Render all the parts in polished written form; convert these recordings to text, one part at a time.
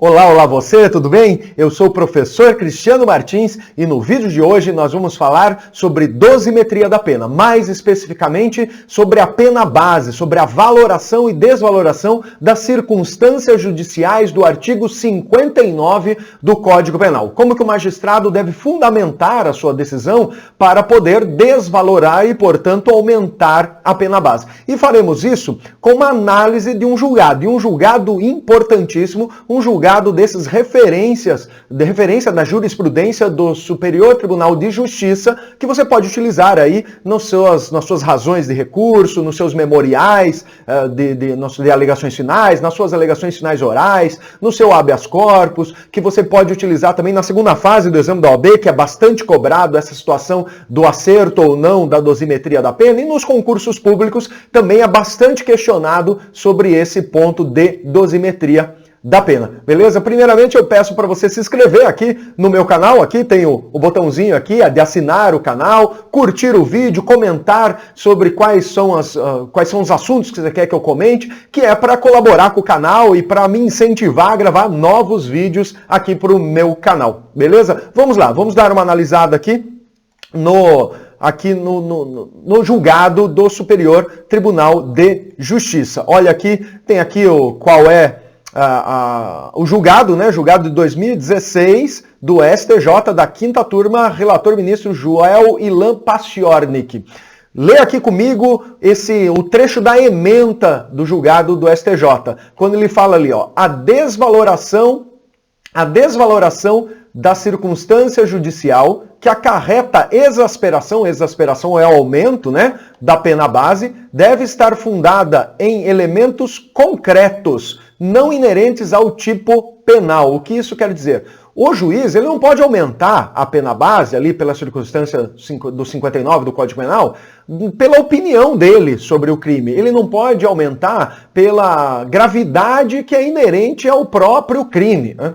Olá, olá você, tudo bem? Eu sou o professor Cristiano Martins e no vídeo de hoje nós vamos falar sobre dosimetria da pena, mais especificamente sobre a pena base, sobre a valoração e desvaloração das circunstâncias judiciais do artigo 59 do Código Penal. Como que o magistrado deve fundamentar a sua decisão para poder desvalorar e, portanto, aumentar a pena base. E faremos isso com uma análise de um julgado importantíssimo, um julgado desses referência da jurisprudência do Superior Tribunal de Justiça, que você pode utilizar aí nas suas razões de recurso, nos seus memoriais de alegações finais, nas suas alegações finais orais, no seu habeas corpus, que você pode utilizar também na segunda fase do exame da OAB, que é bastante cobrado essa situação do acerto ou não da dosimetria da pena, e nos concursos públicos também é bastante questionado sobre esse ponto de dosimetria da pena, beleza? Primeiramente eu peço para você se inscrever aqui no meu canal, aqui tem o botãozinho aqui de assinar o canal, curtir o vídeo, comentar sobre quais são os assuntos que você quer que eu comente, que é para colaborar com o canal e para me incentivar a gravar novos vídeos aqui para o meu canal, beleza? Vamos lá, vamos dar uma analisada aqui no julgado do Superior Tribunal de Justiça. Olha aqui, tem aqui qual é o julgado, né? Julgado de 2016 do STJ da 5ª turma, relator ministro Joel Ilan Paciornik. Lê aqui comigo o trecho da ementa do julgado do STJ, quando ele fala ali, ó, a desvaloração da circunstância judicial que acarreta exasperação é o aumento, né, da pena base, deve estar fundada em elementos concretos, não inerentes ao tipo penal. O que isso quer dizer? O juiz ele não pode aumentar a pena base, ali pela circunstância do 59 do Código Penal, pela opinião dele sobre o crime. Ele não pode aumentar pela gravidade que é inerente ao próprio crime, né?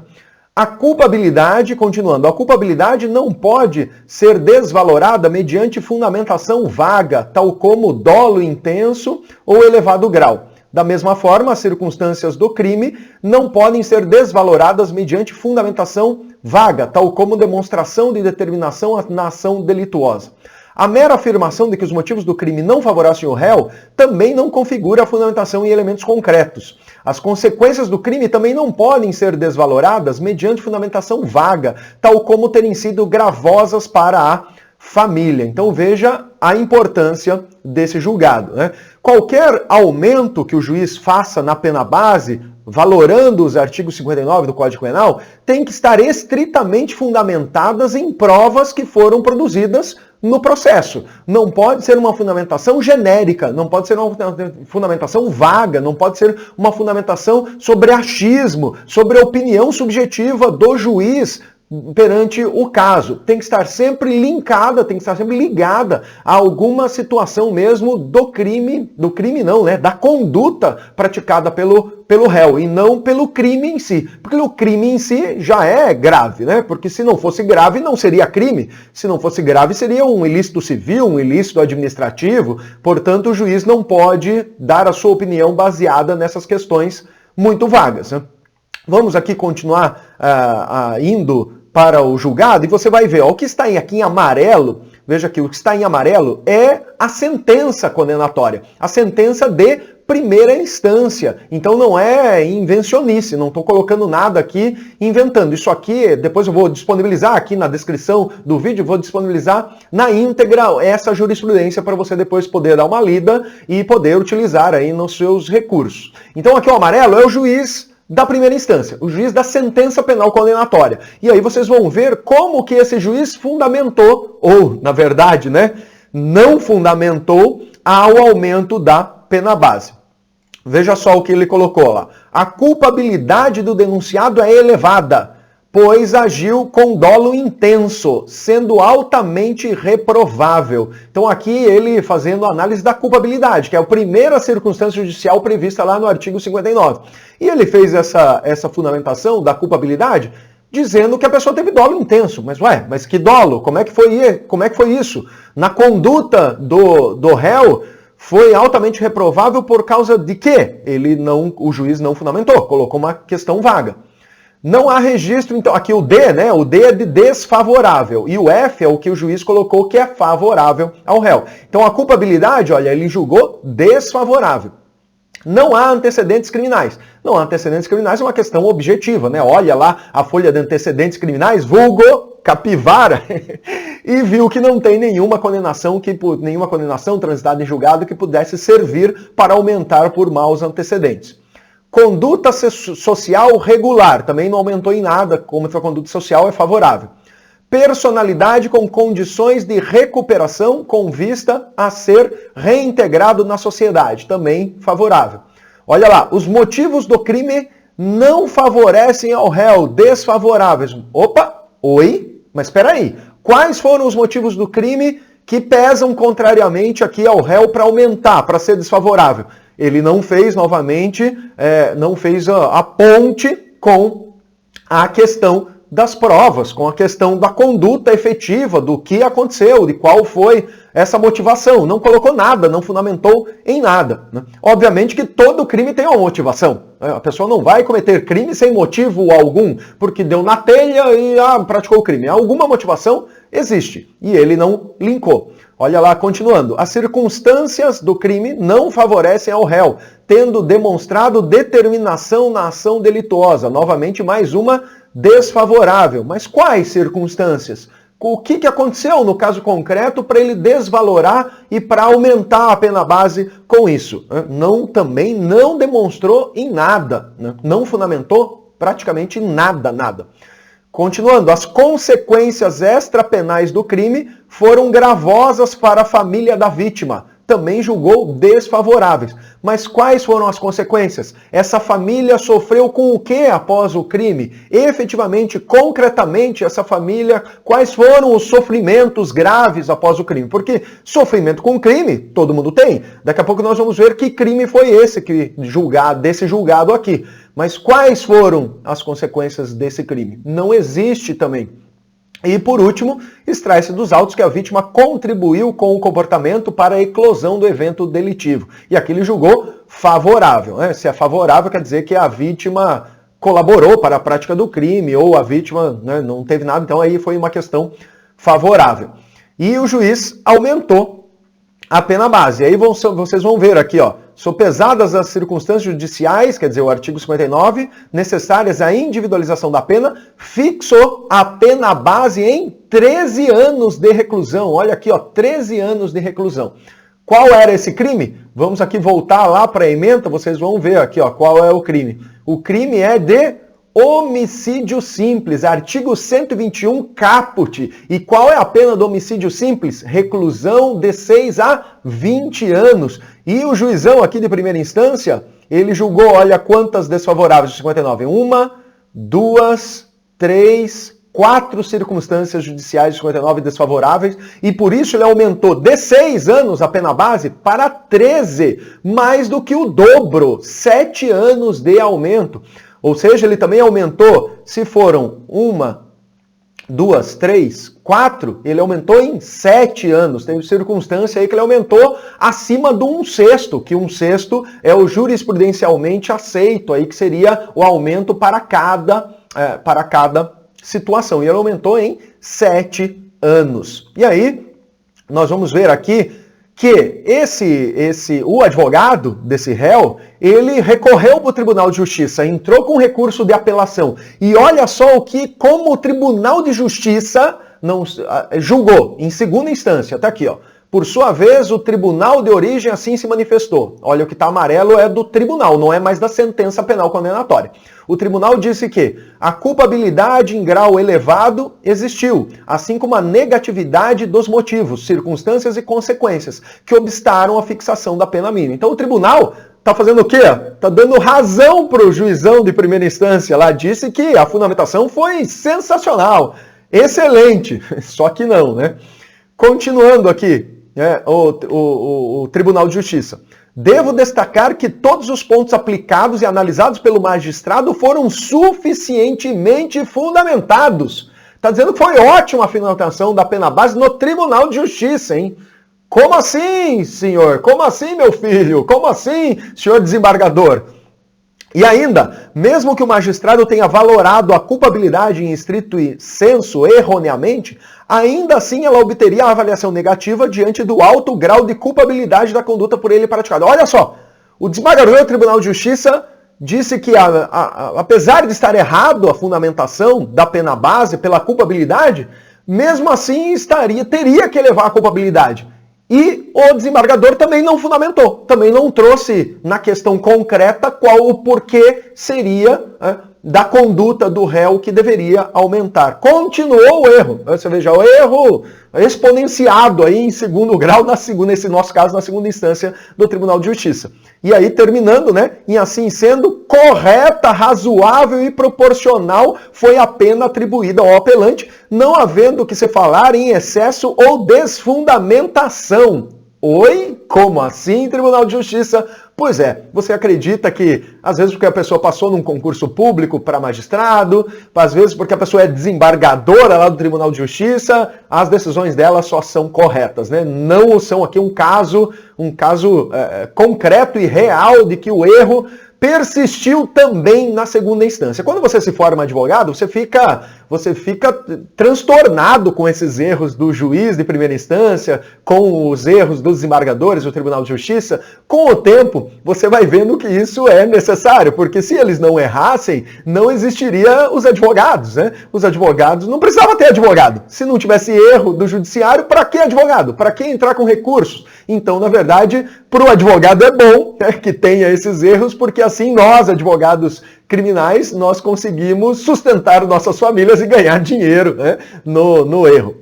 A culpabilidade, continuando, a culpabilidade não pode ser desvalorada mediante fundamentação vaga, tal como dolo intenso ou elevado grau. Da mesma forma, as circunstâncias do crime não podem ser desvaloradas mediante fundamentação vaga, tal como demonstração de determinação na ação delituosa. A mera afirmação de que os motivos do crime não favorecem o réu também não configura a fundamentação em elementos concretos. As consequências do crime também não podem ser desvaloradas mediante fundamentação vaga, tal como terem sido gravosas para a família. Então veja a importância desse julgado, né? Qualquer aumento que o juiz faça na pena base, valorando os artigos 59 do Código Penal, tem que estar estritamente fundamentadas em provas que foram produzidas no processo. Não pode ser uma fundamentação genérica, não pode ser uma fundamentação vaga, não pode ser uma fundamentação sobre achismo, sobre a opinião subjetiva do juiz perante o caso. Tem que estar sempre linkada, tem que estar sempre ligada a alguma situação mesmo do crime não, né? Da conduta praticada pelo réu e não pelo crime em si. Porque o crime em si já é grave, né? Porque se não fosse grave, não seria crime. Se não fosse grave, seria um ilícito civil, um ilícito administrativo. Portanto, o juiz não pode dar a sua opinião baseada nessas questões muito vagas, né? Vamos aqui continuar indo para o julgado e você vai ver, ó, o que está aqui em amarelo, veja aqui, o que está em amarelo é a sentença condenatória, a sentença de primeira instância. Então não é invencionice, não estou colocando nada aqui inventando. Isso aqui, depois eu vou disponibilizar aqui na descrição do vídeo, vou disponibilizar na íntegra essa jurisprudência para você depois poder dar uma lida e poder utilizar aí nos seus recursos. Então aqui o amarelo é o juiz da primeira instância, o juiz da sentença penal condenatória. E aí vocês vão ver como que esse juiz fundamentou, ou, na verdade, né, não fundamentou ao aumento da pena base. Veja só o que ele colocou lá. A culpabilidade do denunciado é elevada, pois agiu com dolo intenso, sendo altamente reprovável. Então aqui ele fazendo a análise da culpabilidade, que é a primeira circunstância judicial prevista lá no artigo 59. E ele fez essa fundamentação da culpabilidade dizendo que a pessoa teve dolo intenso. Mas que dolo? Como é que foi isso? Na conduta do réu, foi altamente reprovável por causa de quê? O juiz não fundamentou, colocou uma questão vaga. Não há registro, então, aqui o D, né? O D é de desfavorável e o F é o que o juiz colocou que é favorável ao réu. Então a culpabilidade, olha, ele julgou desfavorável. Não há antecedentes criminais. Não há antecedentes criminais é uma questão objetiva, né? Olha lá a folha de antecedentes criminais, vulgo capivara, e viu que não tem nenhuma condenação transitada em julgado que pudesse servir para aumentar por maus antecedentes. Conduta social regular, também não aumentou em nada, como a conduta social é favorável. Personalidade com condições de recuperação com vista a ser reintegrado na sociedade, também favorável. Olha lá, os motivos do crime não favorecem ao réu, desfavoráveis. Opa, oi, mas espera aí. Quais foram os motivos do crime que pesam contrariamente aqui ao réu para aumentar, para ser desfavorável? Ele não fez novamente, não fez a ponte com a questão das provas, com a questão da conduta efetiva, do que aconteceu, de qual foi essa motivação. Não colocou nada, não fundamentou em nada, né? Obviamente que todo crime tem uma motivação. A pessoa não vai cometer crime sem motivo algum, porque deu na telha e praticou o crime. Alguma motivação existe, e ele não linkou. Olha lá, continuando. As circunstâncias do crime não favorecem ao réu, tendo demonstrado determinação na ação delituosa. Novamente, mais uma desfavorável. Mas quais circunstâncias? O que aconteceu no caso concreto para ele desvalorar e para aumentar a pena base com isso? Também não demonstrou em nada, né? Não fundamentou praticamente nada. Continuando, as consequências extrapenais do crime foram gravosas para a família da vítima. Também julgou desfavoráveis. Mas quais foram as consequências? Essa família sofreu com o que após o crime? Efetivamente, concretamente, essa família, quais foram os sofrimentos graves após o crime? Porque sofrimento com crime, todo mundo tem. Daqui a pouco nós vamos ver que crime foi esse desse julgado aqui. Mas quais foram as consequências desse crime? Não existe também. E, por último, extrai-se dos autos que a vítima contribuiu com o comportamento para a eclosão do evento delitivo. E aqui ele julgou favorável, né? Se é favorável, quer dizer que a vítima colaborou para a prática do crime, ou a vítima, né, não teve nada, então aí foi uma questão favorável. E o juiz aumentou a pena base. Aí vocês vão ver aqui, ó, sopesadas as circunstâncias judiciais, quer dizer, o artigo 59, necessárias à individualização da pena, fixou a pena base em 13 anos de reclusão. Olha aqui, ó, 13 anos de reclusão. Qual era esse crime? Vamos aqui voltar lá para a ementa, vocês vão ver aqui, ó, qual é o crime. O crime é de homicídio simples, artigo 121 caput. E qual é a pena do homicídio simples? Reclusão de 6 a 20 anos. E o juizão aqui de primeira instância, ele julgou, olha quantas desfavoráveis de 59. 1, 2, 3, 4 circunstâncias judiciais de 59 desfavoráveis. E por isso ele aumentou de 6 anos a pena base para 13, mais do que o dobro, 7 anos de aumento. Ou seja, ele também aumentou, se foram 1, 2, 3, 4, ele aumentou em 7 anos. Tem circunstância aí que ele aumentou acima do 1/6, que 1/6 é o jurisprudencialmente aceito, aí que seria o aumento para cada situação. E ele aumentou em 7 anos. E aí, nós vamos ver aqui que o advogado desse réu, ele recorreu para o Tribunal de Justiça, entrou com recurso de apelação. E olha só como o Tribunal de Justiça julgou em segunda instância. Tá aqui, ó. Por sua vez, o tribunal de origem assim se manifestou. Olha, o que está amarelo é do tribunal, não é mais da sentença penal condenatória. O tribunal disse que a culpabilidade em grau elevado existiu, assim como a negatividade dos motivos, circunstâncias e consequências que obstaram a fixação da pena mínima. Então o tribunal está fazendo o quê? Está dando razão para o juizão de primeira instância lá, disse que a fundamentação foi sensacional, excelente, só que não, né? Continuando aqui, o Tribunal de Justiça. Devo destacar que todos os pontos aplicados e analisados pelo magistrado foram suficientemente fundamentados. Está dizendo que foi ótima a fundamentação da pena base no Tribunal de Justiça, hein? Como assim, senhor? Como assim, meu filho? Como assim, senhor desembargador? E ainda, mesmo que o magistrado tenha valorado a culpabilidade em estrito sensu erroneamente, ainda assim ela obteria a avaliação negativa diante do alto grau de culpabilidade da conduta por ele praticada. Olha só, o desembargador do Tribunal de Justiça disse que, apesar de estar errado a fundamentação da pena base pela culpabilidade, mesmo assim teria que elevar a culpabilidade. E o desembargador também não fundamentou, também não trouxe na questão concreta qual o porquê seria da conduta do réu que deveria aumentar. Continuou o erro. Você veja, o erro exponenciado aí em segundo grau, nesse nosso caso, na segunda instância do Tribunal de Justiça. E aí, terminando, né, em assim sendo, correta, razoável e proporcional foi a pena atribuída ao apelante, não havendo que se falar em excesso ou desfundamentação. Oi? Como assim, Tribunal de Justiça? Pois é, você acredita que, às vezes porque a pessoa passou num concurso público para magistrado, às vezes porque a pessoa é desembargadora lá do Tribunal de Justiça, as decisões dela só são corretas, né? Não são aqui um caso concreto e real de que o erro persistiu também na segunda instância. Quando você se forma advogado, você fica transtornado com esses erros do juiz de primeira instância, com os erros dos desembargadores do Tribunal de Justiça. Com o tempo, você vai vendo que isso é necessário, porque se eles não errassem, não existiria os advogados, né? Os advogados não precisavam ter advogado. Se não tivesse erro do judiciário, para que advogado? Para que entrar com recursos? Então, na verdade, para o advogado é bom, né, que tenha esses erros, porque assim nós, advogados criminais, nós conseguimos sustentar nossas famílias e ganhar dinheiro, né, no erro.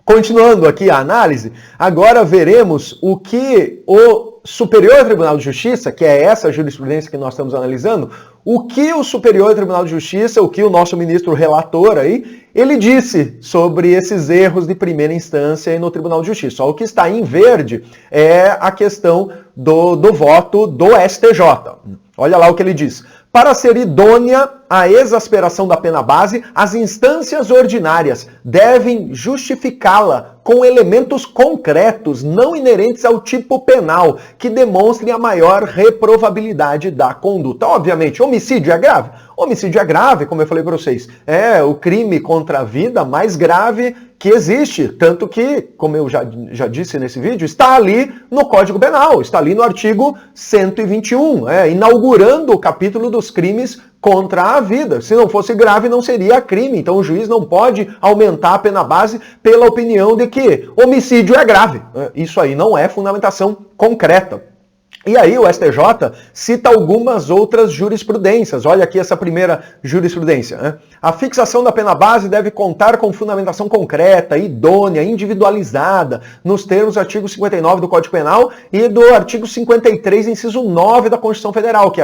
Continuando aqui a análise, agora veremos o que o Superior Tribunal de Justiça, que é essa jurisprudência que nós estamos analisando, o que o Superior Tribunal de Justiça, o que o nosso ministro relator aí, ele disse sobre esses erros de primeira instância aí no Tribunal de Justiça. Só o que está em verde é a questão do voto do STJ. Olha lá o que ele diz. Para ser idônea a exasperação da pena base, as instâncias ordinárias devem justificá-la com elementos concretos, não inerentes ao tipo penal, que demonstrem a maior reprovabilidade da conduta. Obviamente, homicídio é grave? Homicídio é grave, como eu falei para vocês. É o crime contra a vida mais grave que existe. Tanto que, como eu já disse nesse vídeo, está ali no Código Penal, está ali no artigo 121, inaugurando o capítulo dos crimes contra a vida. Se não fosse grave, não seria crime. Então o juiz não pode aumentar a pena base pela opinião de que homicídio é grave. Isso aí não é fundamentação concreta. E aí o STJ cita algumas outras jurisprudências. Olha aqui essa primeira jurisprudência. Né? A fixação da pena base deve contar com fundamentação concreta, idônea, individualizada, nos termos do artigo 59 do Código Penal e do artigo 53, inciso 9 da Constituição Federal, que é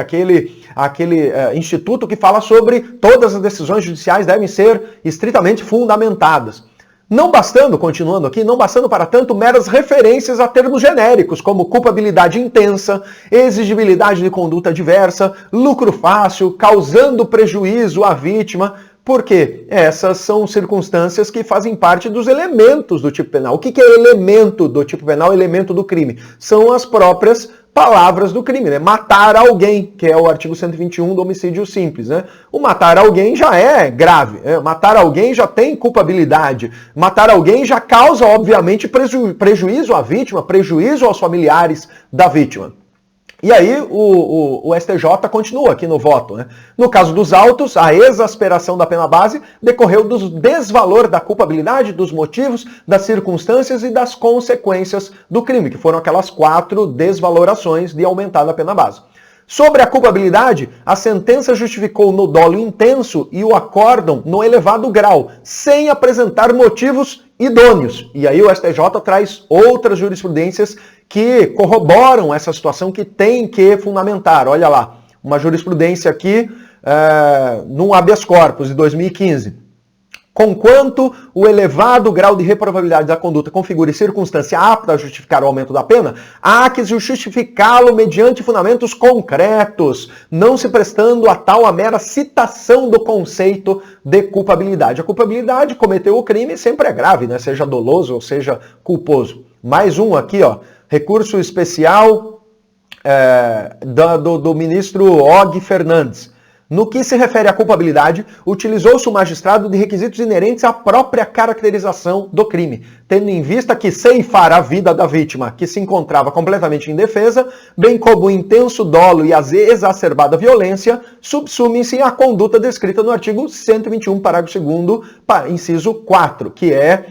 aquele instituto que fala sobre todas as decisões judiciais devem ser estritamente fundamentadas. Não bastando, continuando aqui, não bastando para tanto meras referências a termos genéricos, como culpabilidade intensa, exigibilidade de conduta adversa, lucro fácil, causando prejuízo à vítima, porque essas são circunstâncias que fazem parte dos elementos do tipo penal. O que é elemento do tipo penal, elemento do crime? São as próprias palavras do crime, né? Matar alguém, que é o artigo 121 do homicídio simples, né? O matar alguém já é grave, né? Matar alguém já tem culpabilidade, matar alguém já causa, obviamente, prejuízo à vítima, prejuízo aos familiares da vítima. E aí o STJ continua aqui no voto. Né? No caso dos autos, a exasperação da pena base decorreu do desvalor da culpabilidade, dos motivos, das circunstâncias e das consequências do crime, que foram aquelas 4 desvalorações de aumentar a pena base. Sobre a culpabilidade, a sentença justificou no dolo intenso e o acórdão no elevado grau, sem apresentar motivos idôneos. E aí o STJ traz outras jurisprudências que corroboram essa situação que tem que fundamentar. Olha lá, uma jurisprudência aqui num habeas corpus de 2015. Conquanto o elevado grau de reprovabilidade da conduta configure circunstância apta a justificar o aumento da pena, há que justificá-lo mediante fundamentos concretos, não se prestando a tal a mera citação do conceito de culpabilidade. A culpabilidade, cometeu o crime, sempre é grave, né? Seja doloso ou seja culposo. Mais um aqui, ó, recurso especial do ministro Og Fernandes. No que se refere à culpabilidade, utilizou-se o magistrado de requisitos inerentes à própria caracterização do crime, tendo em vista que ceifar a vida da vítima, que se encontrava completamente indefesa, bem como o intenso dolo e a exacerbada violência, subsumem-se à conduta descrita no artigo 121, parágrafo 2º, inciso 4, que é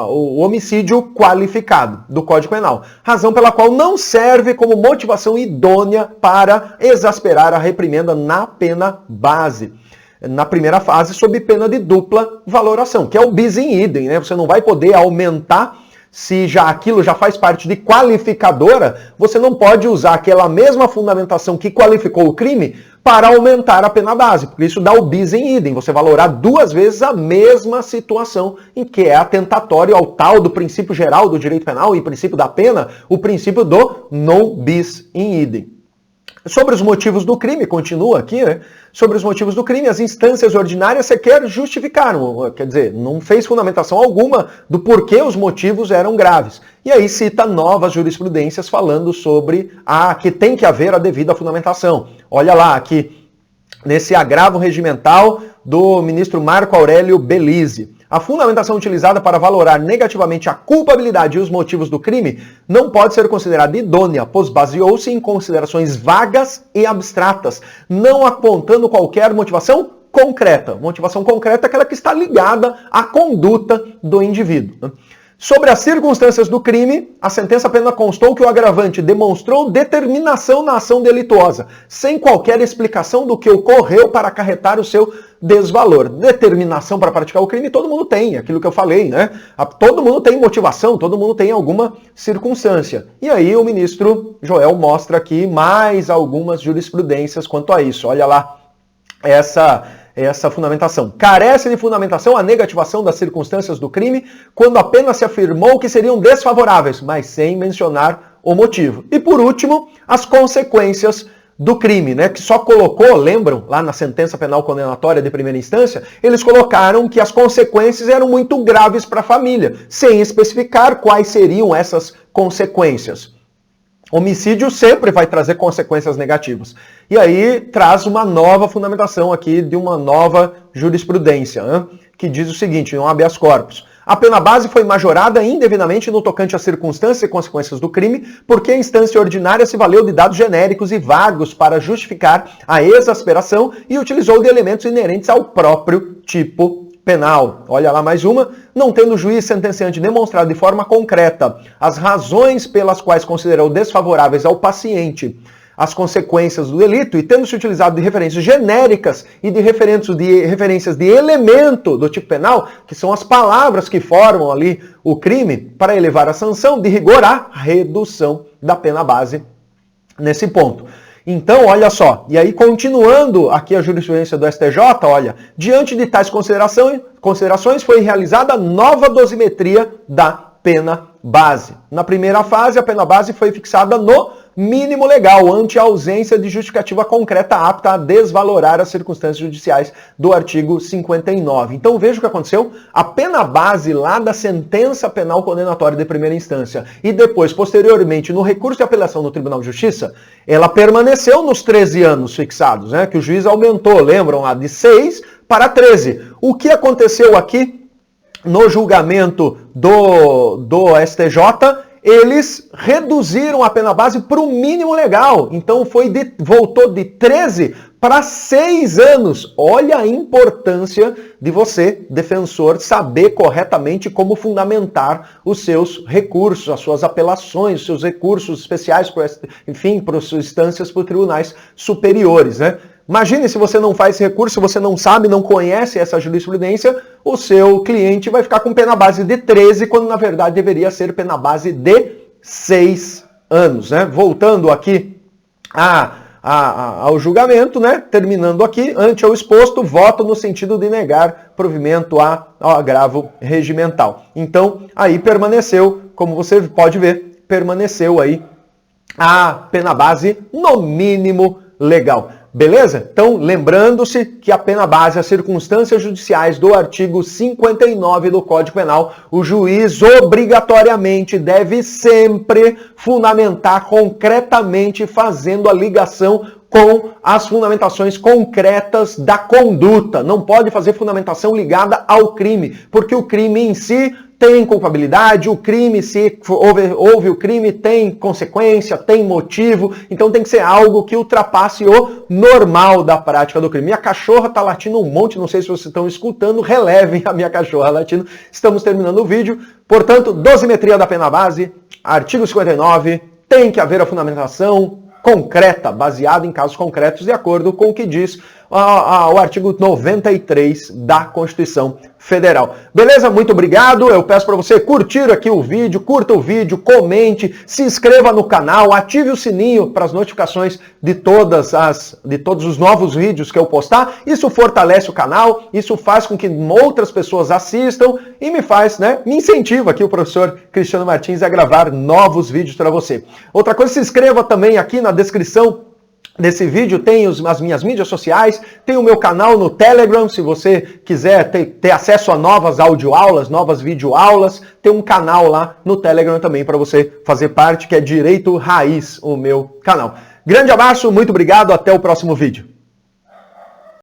o homicídio qualificado do Código Penal, razão pela qual não serve como motivação idônea para exasperar a reprimenda na pena base. Na primeira fase, sob pena de dupla valoração, que é o bis in idem, né? Você não vai poder aumentar, se aquilo já faz parte de qualificadora, você não pode usar aquela mesma fundamentação que qualificou o crime para aumentar a pena base, porque isso dá o bis in idem, você valorar duas vezes a mesma situação, em que é atentatório ao tal do princípio geral do direito penal e princípio da pena, o princípio do non bis in idem. Sobre os motivos do crime, continua aqui, né? Sobre os motivos do crime, as instâncias ordinárias sequer justificaram, quer dizer, não fez fundamentação alguma do porquê os motivos eram graves. E aí cita novas jurisprudências falando sobre que tem que haver a devida fundamentação. Olha lá, aqui, nesse agravo regimental do ministro Marco Aurélio Belize. A fundamentação utilizada para valorar negativamente a culpabilidade e os motivos do crime não pode ser considerada idônea, pois baseou-se em considerações vagas e abstratas, não apontando qualquer motivação concreta. Motivação concreta é aquela que está ligada à conduta do indivíduo. Sobre as circunstâncias do crime, a sentença apenas constou que o agravante demonstrou determinação na ação delituosa, sem qualquer explicação do que ocorreu para acarretar o seu desvalor. Determinação para praticar o crime todo mundo tem, aquilo que eu falei, né? Todo mundo tem motivação, todo mundo tem alguma circunstância. E aí o ministro Joel mostra aqui mais algumas jurisprudências quanto a isso. Olha lá essa fundamentação. Carece de fundamentação a negativação das circunstâncias do crime quando apenas se afirmou que seriam desfavoráveis, mas sem mencionar o motivo. E por último, as consequências do crime, né? Que só colocou, lembram, lá na sentença penal condenatória de primeira instância, eles colocaram que as consequências eram muito graves para a família, sem especificar quais seriam essas consequências. Homicídio sempre vai trazer consequências negativas. E aí traz uma nova fundamentação aqui de uma nova jurisprudência, né? Que diz o seguinte, no habeas corpus. A pena base foi majorada indevidamente no tocante às circunstâncias e consequências do crime, porque a instância ordinária se valeu de dados genéricos e vagos para justificar a exasperação e utilizou de elementos inerentes ao próprio tipo penal. Olha lá mais uma. Não tendo o juiz sentenciante demonstrado de forma concreta as razões pelas quais considerou desfavoráveis ao paciente as consequências do delito e tendo se utilizado de referências genéricas e de referências de elemento do tipo penal, que são as palavras que formam ali o crime, para elevar a sanção, de rigor à redução da pena base nesse ponto. Então, olha só, e aí continuando aqui a jurisprudência do STJ, olha, diante de tais considerações foi realizada nova dosimetria da pena base. Na primeira fase, a pena base foi fixada no mínimo legal, ante a ausência de justificativa concreta apta a desvalorar as circunstâncias judiciais do artigo 59. Então veja o que aconteceu. A pena base lá da sentença penal condenatória de primeira instância e depois, posteriormente, no recurso de apelação no Tribunal de Justiça, ela permaneceu nos 13 anos fixados, né? Que o juiz aumentou, lembram lá, de 6 para 13. O que aconteceu aqui no julgamento do STJ? Eles reduziram a pena base para o mínimo legal. Então voltou de 13 para 6 anos. Olha a importância de você, defensor, saber corretamente como fundamentar os seus recursos, as suas apelações, os seus recursos especiais, enfim, para as instâncias, para os tribunais superiores, né? Imagine se você não faz esse recurso, se você não sabe, não conhece essa jurisprudência, o seu cliente vai ficar com pena base de 13, quando na verdade deveria ser pena base de 6 anos, né? Voltando aqui ao julgamento, né? Terminando aqui, ante ao exposto, voto no sentido de negar provimento ao agravo regimental. Então, aí permaneceu, como você pode ver, permaneceu aí a pena base no mínimo legal. Beleza? Então, lembrando-se que a pena base, as circunstâncias judiciais do artigo 59 do Código Penal, o juiz obrigatoriamente deve sempre fundamentar concretamente, fazendo a ligação com as fundamentações concretas da conduta. Não pode fazer fundamentação ligada ao crime, porque o crime em si tem culpabilidade, o crime, se houve o crime, tem consequência, tem motivo, então tem que ser algo que ultrapasse o normal da prática do crime. Minha cachorra tá latindo um monte, não sei se vocês estão escutando, relevem a minha cachorra latindo. Estamos terminando o vídeo, portanto, dosimetria da pena base, artigo 59, tem que haver a fundamentação concreta, baseada em casos concretos, de acordo com o que diz o artigo 93 da Constituição Federal. Beleza? Muito obrigado. Eu peço para você curtir aqui o vídeo, curta o vídeo, comente, se inscreva no canal, ative o sininho para as notificações de todos os novos vídeos que eu postar. Isso fortalece o canal, isso faz com que outras pessoas assistam e me incentiva aqui o professor Cristiano Martins a gravar novos vídeos para você. Outra coisa, se inscreva também aqui na descrição desse vídeo, tem as minhas mídias sociais, tem o meu canal no Telegram, se você quiser ter acesso a novas audioaulas, novas videoaulas, tem um canal lá no Telegram também para você fazer parte, que é Direito Raiz, o meu canal. Grande abraço, muito obrigado, até o próximo vídeo.